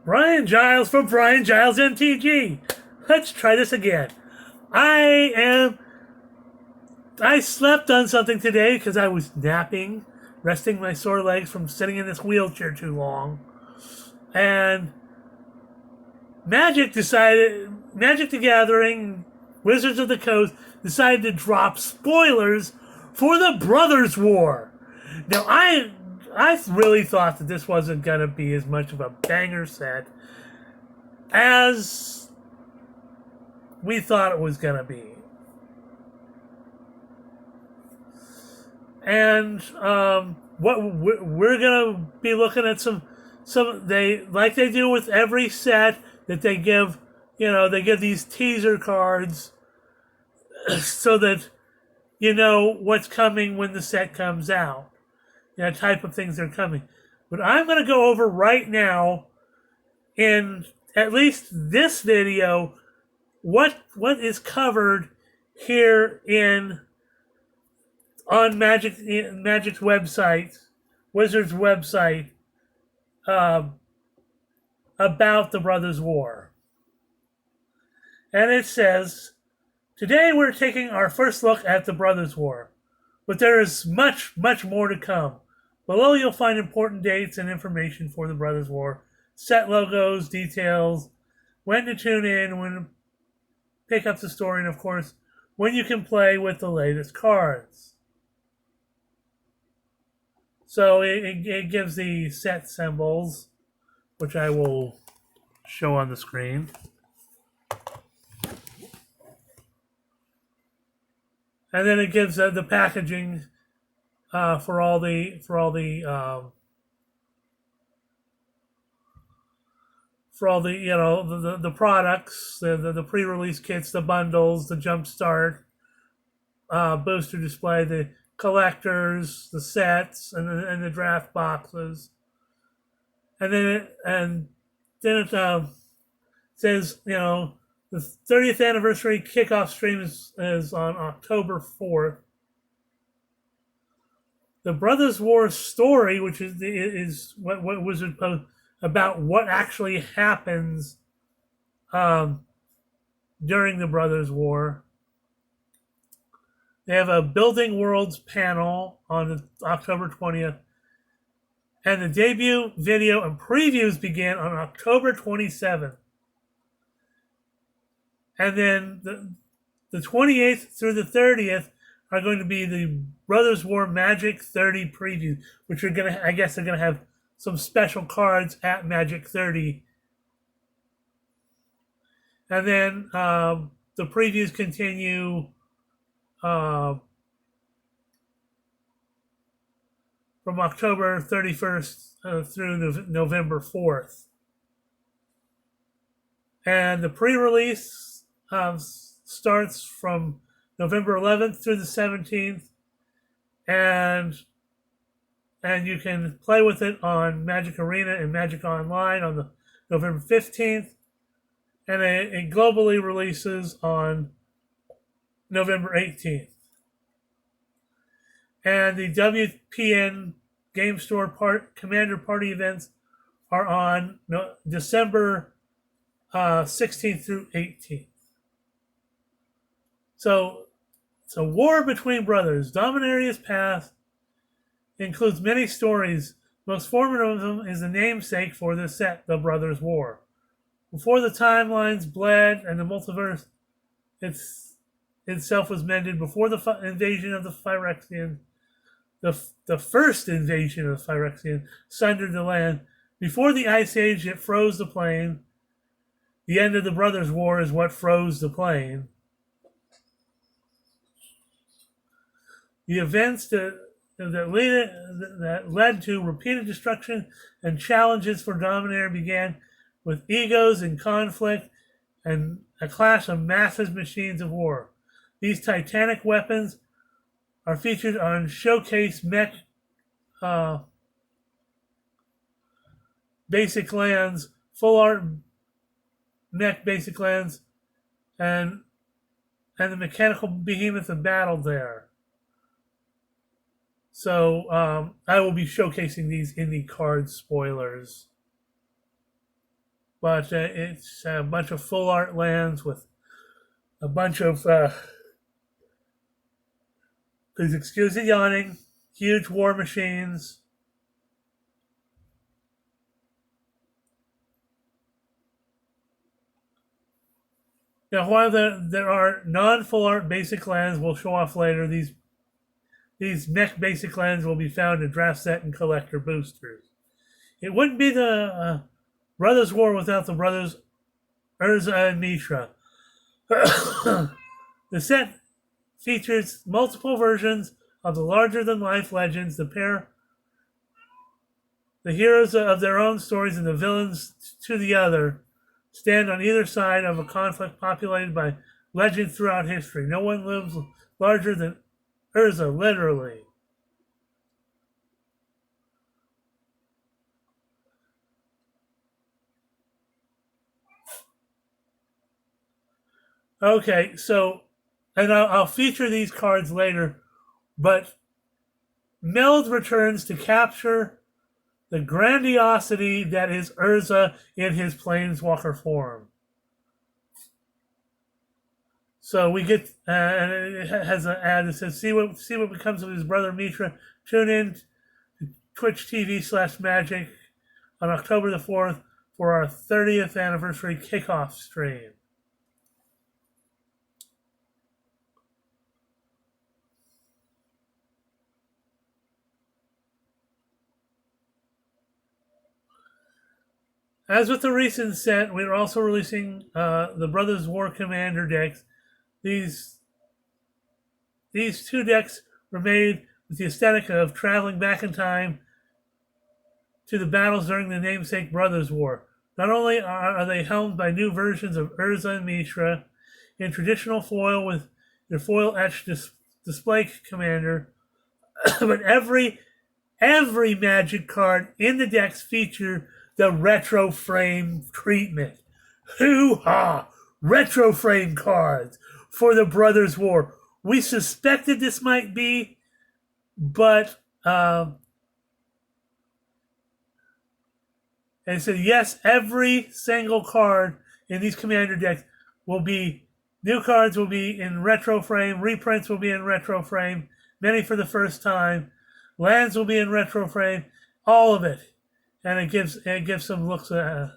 Brian Giles from Brian Giles MTG. Let's try this again. I slept on something today because I was napping, resting my sore legs from sitting in this wheelchair too long. And Magic the Gathering, Wizards of the Coast decided to drop spoilers for the Brothers War. Now, I really thought that this wasn't going to be as much of a banger set as we thought it was going to be. And what we're going to be looking at some they like they do with every set that they give, they give these teaser cards so that you know what's coming when the set comes out. Type of things that are coming. But I'm going to go over right now, in at least this video, what is covered here on Magic's website, Wizards' website, about the Brothers' War. And it says, today we're taking our first look at the Brothers' War, but there is much, much more to come. Below you'll find important dates and information for the Brothers' War, set logos, details, when to tune in, when to pick up the story, and of course, when you can play with the latest cards. So it gives the set symbols, which I will show on the screen. And then it gives the packaging for all the the products, the pre-release kits, the bundles, the jumpstart, booster display, the collectors, the sets, and the draft boxes. And then it says, the 30th anniversary kickoff stream is on October 4th. The Brothers' War story, which is what Wizard post about what actually happens during the Brothers' War. They have a Building Worlds panel on October 20th. And the debut video and previews begin on October 27th. And then the 28th through the 30th are going to be the Brothers' War Magic 30 preview, which are going to, I guess they're going to have some special cards at Magic 30. And then the previews continue from October 31st through November 4th. And the pre-release starts from November 11th through the 17th. And you can play with it on Magic Arena and Magic Online on the November 15th. And it globally releases on November 18th. And the WPN Game Store Commander Party events are on December 16th through 18th. So War Between Brothers, Dominaria's Path, includes many stories. Most formative of them is the namesake for the set, The Brothers' War. Before the timelines bled and the multiverse itself was mended, before the invasion of the Phyrexians, the first invasion of the Phyrexians sundered the land, before the Ice Age that froze the plain, the end of the Brothers' War is what froze the plain. The events that led to repeated destruction and challenges for Dominaria began with egos and conflict and a clash of massive machines of war. These titanic weapons are featured on showcase mech basic lands, full art mech basic lands, and the mechanical behemoth of battle there. So I will be showcasing these in the card spoilers. but it's a bunch of full art lands with a bunch of, please excuse the yawning, huge war machines. Now, while there are non-full art basic lands we'll show off later, these mech basic lands will be found in draft set and collector boosters. It wouldn't be the Brothers War without the brothers Urza and Mishra. The set features multiple versions of the larger-than-life legends. The pair, the heroes of their own stories and the villains to the other, stand on either side of a conflict populated by legend throughout history. No one lives larger than Urza, literally. Okay, so, and I'll feature these cards later, but Meld returns to capture the grandiosity that is Urza in his Planeswalker form. So we get, and it has an ad that says, see what becomes of his brother Mishra. Tune in to Twitch TV/Magic on October the 4th for our 30th anniversary kickoff stream. As with the recent set, we are also releasing the Brothers War Commander decks. These two decks were made with the aesthetic of traveling back in time to the battles during the namesake Brothers War. Not only are they helmed by new versions of Urza and Mishra in traditional foil with their foil etched display commander, but every Magic card in the decks feature the retro frame treatment. Hoo-ha! Retro frame cards for the Brothers War. We suspected this might be, but and so yes, every single card in these commander decks will be, new cards will be in retro frame, reprints will be in retro frame, many for the first time, lands will be in retro frame, all of it. And it gives some looks for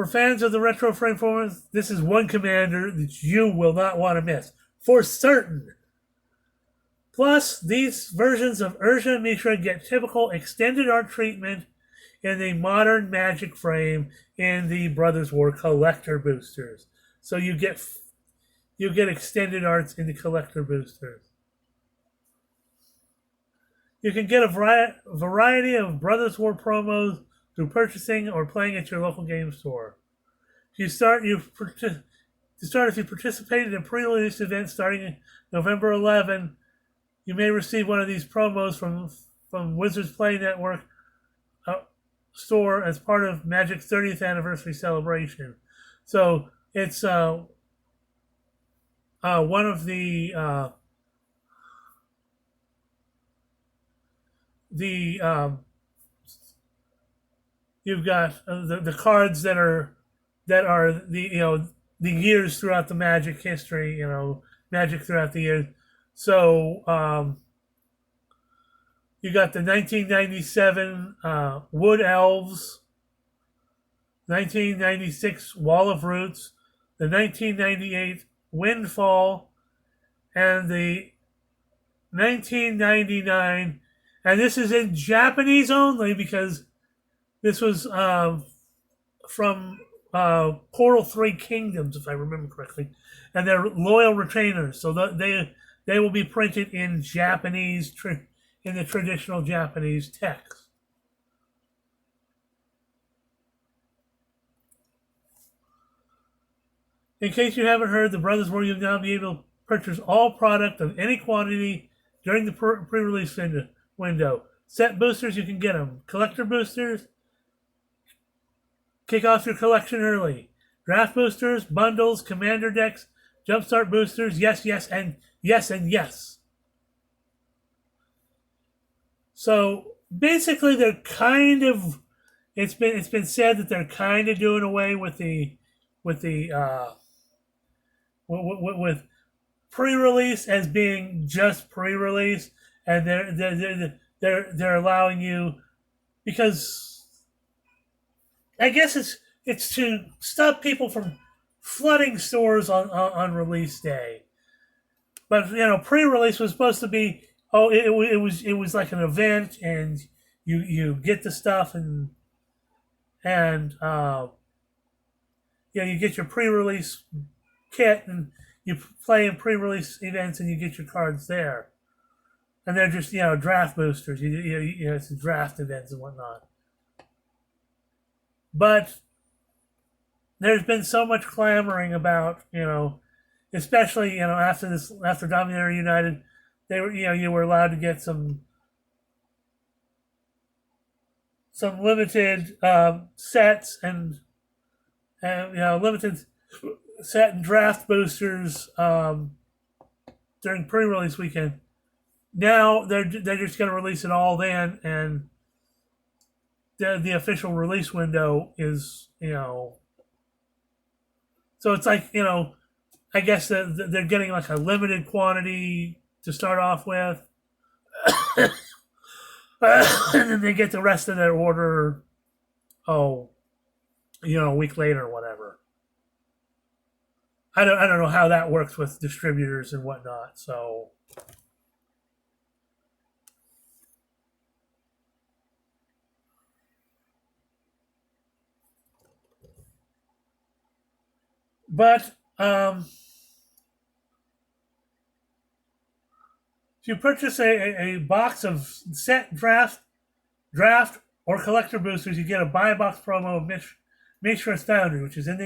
fans of the retro frame formats, this is one commander that you will not want to miss, for certain. Plus, these versions of Urza and Mishra get typical extended art treatment in the modern Magic frame in the Brothers War collector boosters. So you get extended arts in the collector boosters. You can get a variety of Brothers War promos through purchasing or playing at your local game store. If you participated in pre-release events starting November 11, you may receive one of these promos from Wizards Play Network store as part of Magic's 30th anniversary celebration. So it's one of the you've got the cards that are the the years throughout the Magic history, Magic throughout the years. So you got the 1997 Wood Elves, 1996 Wall of Roots, the 1998 Windfall, and the 1999, and this is in Japanese only because this was from Portal 3 Kingdoms, if I remember correctly, and they're loyal retainers, so they will be printed in Japanese, in the traditional Japanese text. In case you haven't heard, the Brothers War, you'll now be able to purchase all product of any quantity during the pre-release window. Set boosters, you can get them. Collector boosters, kick off your collection early. Draft boosters, bundles, commander decks, jumpstart boosters, yes, and Yes and yes. So basically, they're kind of. It's been said that they're kind of doing away with the with pre-release as being just pre-release, and they're allowing you, because I guess it's to stop people from flooding stores on release day. But pre-release was supposed to be, oh, it was like an event, and you get the stuff, and you get your pre-release kit, and you play in pre-release events, and you get your cards there, and they're just draft boosters. It's draft events and whatnot. But there's been so much clamoring about especially after Dominator United, they were you were allowed to get some limited sets and limited set and draft boosters during pre-release weekend. Now they're just going to release it all then, and the official release window is so it's like I guess they're getting like a limited quantity to start off with, and then they get the rest of their order. Oh, a week later or whatever. I don't know how that works with distributors and whatnot. So, but if you purchase a box of set draft, or collector boosters, you get a buy box promo of Mishra's Foundry, which is in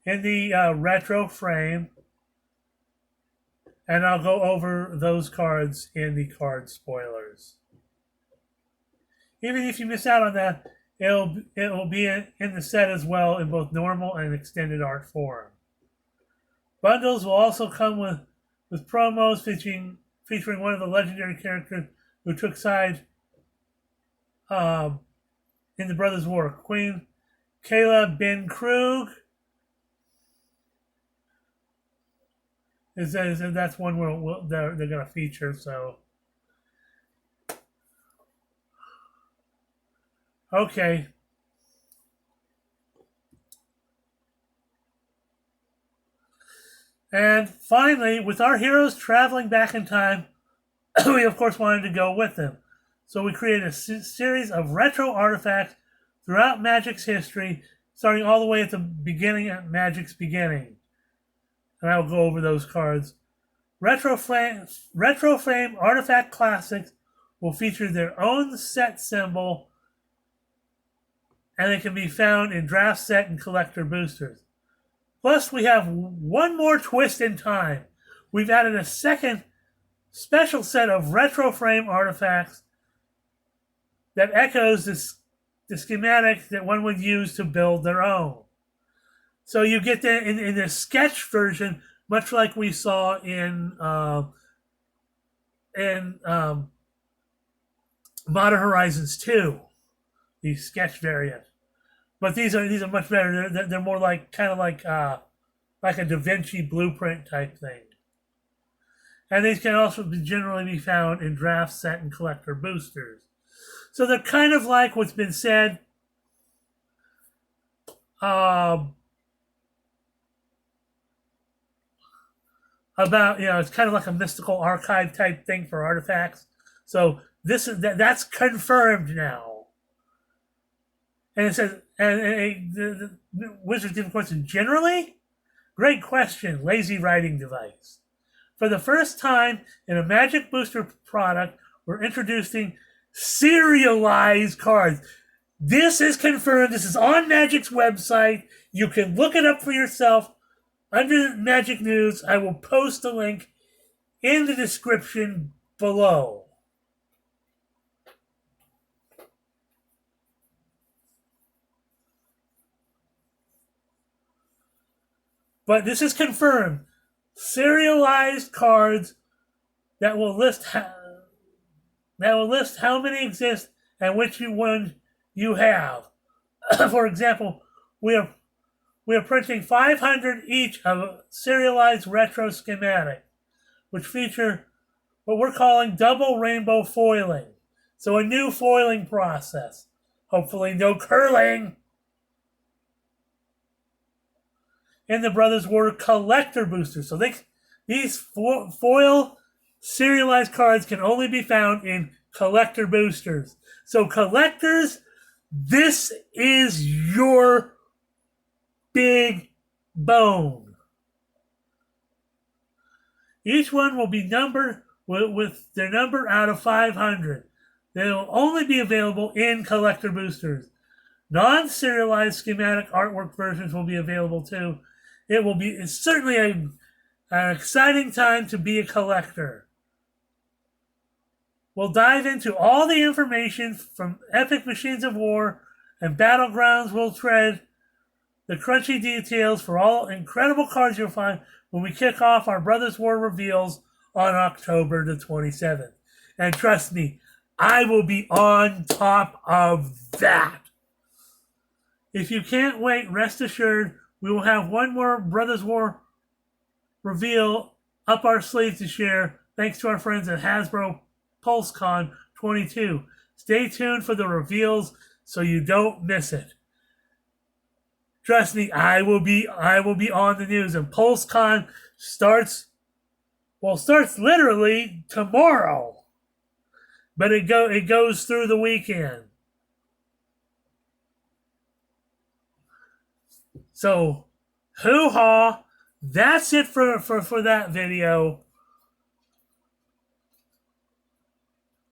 the retro frame, and I'll go over those cards in the card spoilers. Even if you miss out on that, it will be in the set as well in both normal and extended art form. Bundles will also come with promos featuring one of the legendary characters who took side in the Brothers' War, Queen Kayla Ben Krug. That's one where they're going to feature. So, okay. And finally, with our heroes traveling back in time, we of course wanted to go with them. So we created a series of retro artifacts throughout Magic's history, starting all the way at the beginning, at Magic's beginning. And I'll go over those cards. Retro Frame Artifact Classics will feature their own set symbol, and they can be found in draft set and collector boosters. Plus, we have one more twist in time. We've added a second special set of retro frame artifacts that echoes the schematic that one would use to build their own. So you get that in the sketch version, much like we saw in Modern Horizons 2, the sketch variant. But these are much better. They're more like kind of like a Da Vinci blueprint type thing. And these can also generally be found in draft set and collector boosters. So they're kind of like what's been said about, it's kind of like a mystical archive type thing for artifacts. So that's confirmed now. And it says, and the Wizards give a question. Generally, great question. Lazy writing device. For the first time in a Magic Booster product, we're introducing serialized cards. This is confirmed. This is on Magic's website. You can look it up for yourself under Magic News. I will post a link in the description below. But this is confirmed. serialized cards that will list how many exist and which one you have. For example, we are printing 500 each of serialized retro schematic, which feature what we're calling double rainbow foiling. So a new foiling process. Hopefully no curling. And the brothers were collector boosters. So these foil serialized cards can only be found in collector boosters. So collectors, this is your big bone. Each one will be numbered with their number out of 500. They will only be available in collector boosters. Non-serialized schematic artwork versions will be available too. It's certainly an exciting time to be a collector. We'll dive into all the information from Epic Machines of War and Battlegrounds. We'll tread the crunchy details for all incredible cards you'll find when we kick off our Brothers War reveals on October the 27th. And trust me, I will be on top of that. If you can't wait, rest assured, we will have one more Brothers War reveal up our sleeve to share, thanks to our friends at Hasbro PulseCon 22. Stay tuned for the reveals so you don't miss it. Trust me, I will be on the news. And PulseCon starts literally tomorrow, but it goes through the weekend. So, hoo-ha! That's it for that video.